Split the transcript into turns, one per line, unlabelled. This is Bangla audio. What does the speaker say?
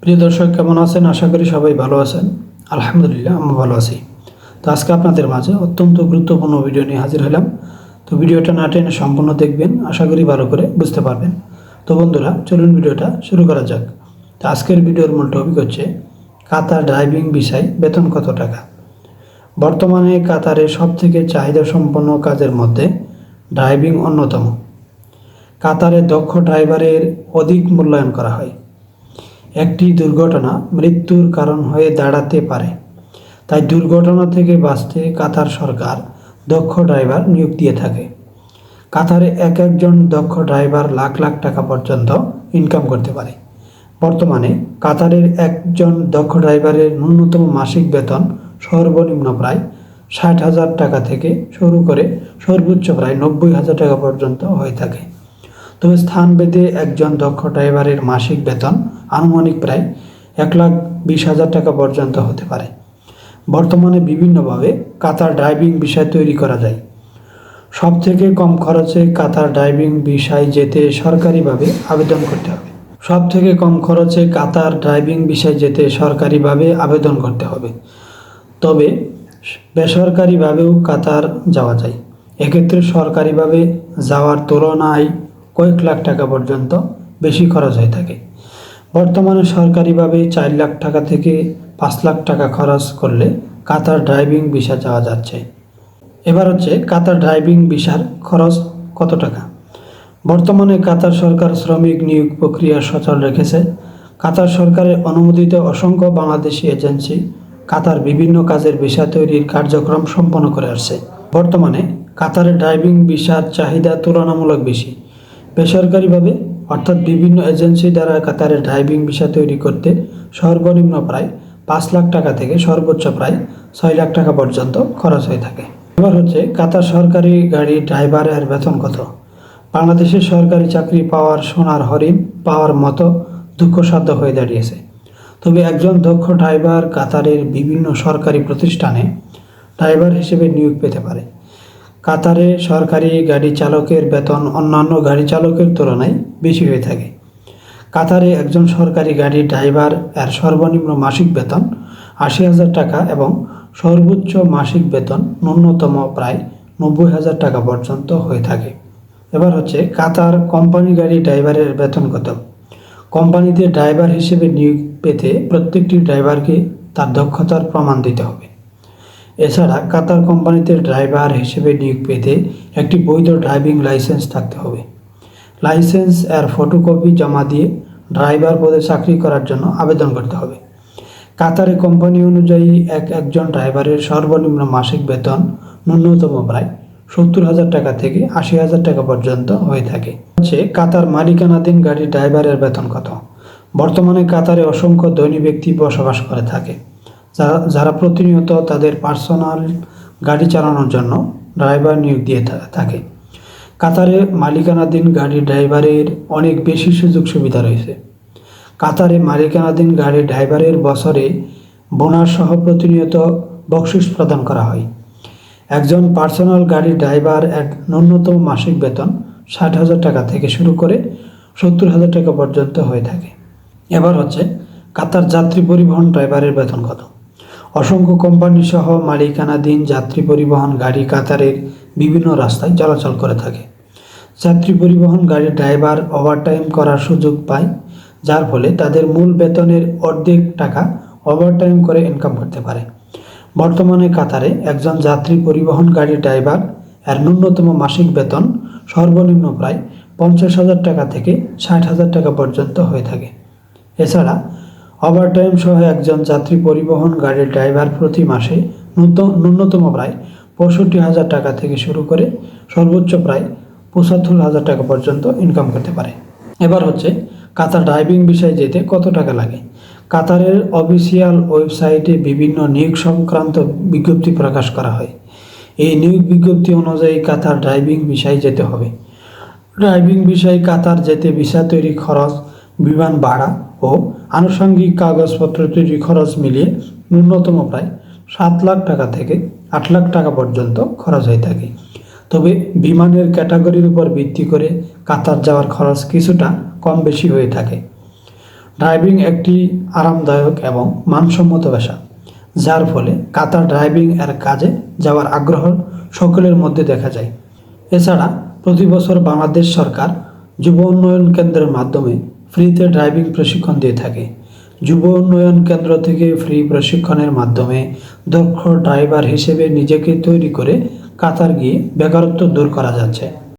প্রিয় দর্শক, কেমন আছেন? আশা করি সবাই ভালো আছেন। আলহামদুলিল্লাহ, আমি ভালো আছি। তো আজকে আপনাদের মাঝে অত্যন্ত গুরুত্বপূর্ণ ভিডিও নিয়ে হাজির হলাম। তো ভিডিওটা না টেনে সম্পূর্ণ দেখবেন, আশা করি ভালো করে বুঝতে পারবেন। তো বন্ধুরা, চলুন ভিডিওটা শুরু করা যাক। তো আজকের ভিডিওর মূল টপিক হচ্ছে কাতার ড্রাইভিং ভিসায় বেতন কত টাকা। বর্তমানে কাতারে সবথেকে চাহিদা সম্পন্ন কাজের মধ্যে ড্রাইভিং অন্যতম। কাতারে দক্ষ ড্রাইভারের অধিক মূল্যায়ন করা হয়। একটি দুর্ঘটনা মৃত্যুর কারণ হয়ে দাঁড়াতে পারে, তাই দুর্ঘটনা থেকে বাঁচতে কাতার সরকার দক্ষ ড্রাইভার নিয়োগ দিয়ে থাকে। কাতারে একজন দক্ষ ড্রাইভার লাখ লাখ টাকা পর্যন্ত ইনকাম করতে পারে। বর্তমানে কাতারের একজন দক্ষ ড্রাইভারের ন্যূনতম মাসিক বেতন সর্বনিম্ন প্রায় 60,000 টাকা থেকে শুরু করে সর্বোচ্চ প্রায় 90,000 টাকা পর্যন্ত হয়ে থাকে। তবে স্থানভেদে একজন দক্ষ ড্রাইভারের মাসিক বেতন আনুমানিক প্রায় 1,20,000 টাকা পর্যন্ত হতে পারে। বর্তমানে বিভিন্নভাবে কাতার ড্রাইভিং ভিসা তৈরি করা যায়। সবথেকে কম খরচে কাতার ড্রাইভিং ভিসায় যেতে সরকারিভাবে আবেদন করতে হবে। সবথেকে কম খরচে কাতার ড্রাইভিং ভিসায় যেতে সরকারিভাবে আবেদন করতে হবে। তবে বেসরকারিভাবেও কাতার যাওয়া যায়। এক্ষেত্রে সরকারিভাবে যাওয়ার তুলনায় কয়েক লাখ টাকা পর্যন্ত বেশি খরচ হয়ে থাকে। বর্তমানে সরকারিভাবে 4 লাখ টাকা থেকে 5 লাখ টাকা খরচ করলে কাতার ড্রাইভিং ভিসা যাওয়া যাচ্ছে। এবার হচ্ছে কাতার ড্রাইভিং ভিসার খরচ কত টাকা। বর্তমানে কাতার সরকার শ্রমিক নিয়োগ প্রক্রিয়া সচল রেখেছে। কাতার সরকারের অনুমোদিত অসংখ্য বাংলাদেশি এজেন্সি কাতার বিভিন্ন কাজের ভিসা তৈরির কার্যক্রম সম্পন্ন করে আসছে। বর্তমানে কাতারের ড্রাইভিং ভিসার চাহিদা তুলনামূলক বেশি। বেসরকারিভাবে অর্থাৎ বিভিন্ন এজেন্সি দ্বারা কাতারের ড্রাইভিং ভিসা তৈরি করতে সর্বনিম্ন প্রায় 5 লাখ টাকা থেকে সর্বোচ্চ প্রায় 6 লাখ টাকা পর্যন্ত খরচ হয়ে থাকে। এবার হচ্ছে কাতার সরকারি গাড়ি ড্রাইভারের বেতন কত। বাংলাদেশের সরকারি চাকরি পাওয়ার সোনার হরিণ পাওয়ার মতো দুঃখসাধ্য হয়ে দাঁড়িয়েছে। তবে একজন দক্ষ ড্রাইভার কাতারের বিভিন্ন সরকারি প্রতিষ্ঠানে ড্রাইভার হিসেবে নিয়োগ পেতে পারে। কাতারে সরকারি গাড়ি চালকের বেতন অন্যান্য গাড়ি চালকের তুলনায় বেশি হয়ে থাকে। কাতারে একজন সরকারি গাড়ি ড্রাইভার এর সর্বনিম্ন মাসিক বেতন 80,000 টাকা এবং সর্বোচ্চ মাসিক বেতন ন্যূনতম প্রায় 90,000 টাকা পর্যন্ত হয়ে থাকে। এবার হচ্ছে কাতার কোম্পানি গাড়ি ড্রাইভারের বেতন কত। কোম্পানিতে ড্রাইভার হিসেবে নিয়োগ পেতে প্রত্যেকটি ড্রাইভারকে তার দক্ষতার প্রমাণ দিতে হবে। এছাড়া কাতার কোম্পানিতে ড্রাইভার হিসেবে নিয়োগ পেতে একটি বৈধ ড্রাইভিং লাইসেন্স থাকতে হবে। লাইসেন্স এর ফটোকপি জমা দিয়ে ড্রাইভার পদে চাকরি করার জন্য আবেদন করতে হবে। কাতারে কোম্পানি অনুযায়ী একজন ড্রাইভারের সর্বনিম্ন মাসিক বেতন ন্যূনতম প্রায় 70,000 টাকা থেকে 80,000 টাকা পর্যন্ত হয়ে থাকে। কাতার মালিকানাধীন গাড়ি ড্রাইভারের বেতন কত। বর্তমানে কাতারে অসংখ্য ধনী ব্যক্তি বসবাস করে থাকে, যারা প্রতিনিয়ত তাদের পার্সোনাল গাড়ি চালানোর জন্য ড্রাইভার নিয়োগ দিয়ে থাকে। কাতারে মালিকানাধীন গাড়ি ড্রাইভারের অনেক বেশি সুযোগ সুবিধা রয়েছে। কাতারে মালিকানাধীন গাড়ি ড্রাইভারের বছরে বোনাস সহ প্রতিনিয়ত বকশিশ প্রদান করা হয়। একজন পার্সোনাল গাড়ি ড্রাইভার এর ন্যূনতম মাসিক বেতন 60,000 টাকা থেকে শুরু করে 70,000 টাকা পর্যন্ত হয়ে থাকে। এবার হচ্ছে কাতার যাত্রী পরিবহন ড্রাইভারের বেতন কত। অসংখ্য কোম্পানি সহ মালিকানাধীন যাত্রী পরিবহন গাড়ি কাতারের বিভিন্ন রাস্তায় চলাচল করে থাকে। যাত্রী পরিবহন গাড়ি ড্রাইভার ওভারটাইম করার সুযোগ পায়, যার ফলে তাদের মূল বেতনের অর্ধেক টাকা ওভারটাইম করে ইনকাম করতে পারে। বর্তমানে কাতারে একজন যাত্রী পরিবহন গাড়ি ড্রাইভার এর ন্যূনতম মাসিক বেতন সর্বনিম্ন প্রায় 50,000 টাকা থেকে 60,000 টাকা পর্যন্ত হয়ে থাকে। এছাড়া ওভারটাইম সহ একজন যাত্রী পরিবহন গাড়ির ড্রাইভার প্রতি মাসে ন্যূনতম প্রায় 65,000 টাকা থেকে শুরু করে সর্বোচ্চ প্রায় 75,000 টাকা পর্যন্ত ইনকাম করতে পারে। এবার হচ্ছে কাতার ড্রাইভিং ভিসায় যেতে কত টাকা লাগে। কাতারের অফিসিয়াল ওয়েবসাইটে বিভিন্ন নিয়োগ সংক্রান্ত বিজ্ঞপ্তি প্রকাশ করা হয়। এই নিয়োগ বিজ্ঞপ্তি অনুযায়ী কাতার ড্রাইভিং ভিসায় যেতে হবে। ড্রাইভিং ভিসায় কাতার যেতে ভিসা তৈরি খরচ, বিমান ভাড়া ও আনুষঙ্গিক কাগজপত্র তৈরি খরচ মিলিয়ে ন্যূনতম প্রায় 7 লাখ টাকা থেকে 8 লাখ টাকা পর্যন্ত খরচ হয়ে থাকে। তবে বিমানের ক্যাটাগরির উপর ভিত্তি করে কাতার যাওয়ার খরচ কিছুটা কম বেশি হয়ে থাকে। ড্রাইভিং একটি আরামদায়ক এবং মানসম্মত পেশা, যার ফলে কাতার ড্রাইভিং এর কাজে যাওয়ার আগ্রহ সকলের মধ্যে দেখা যায়। এছাড়া প্রতি বছর বাংলাদেশ সরকার যুব উন্নয়ন কেন্দ্রের মাধ্যমে ফ্রিতে ড্রাইভিং প্রশিক্ষণ দিয়ে থাকে। যুব উন্নয়ন কেন্দ্র থেকে ফ্রি প্রশিক্ষণের মাধ্যমে দক্ষ ড্রাইভার হিসেবে নিজেকে তৈরি করে কাতার গিয়ে বেকারত্ব দূর করা যাচ্ছে।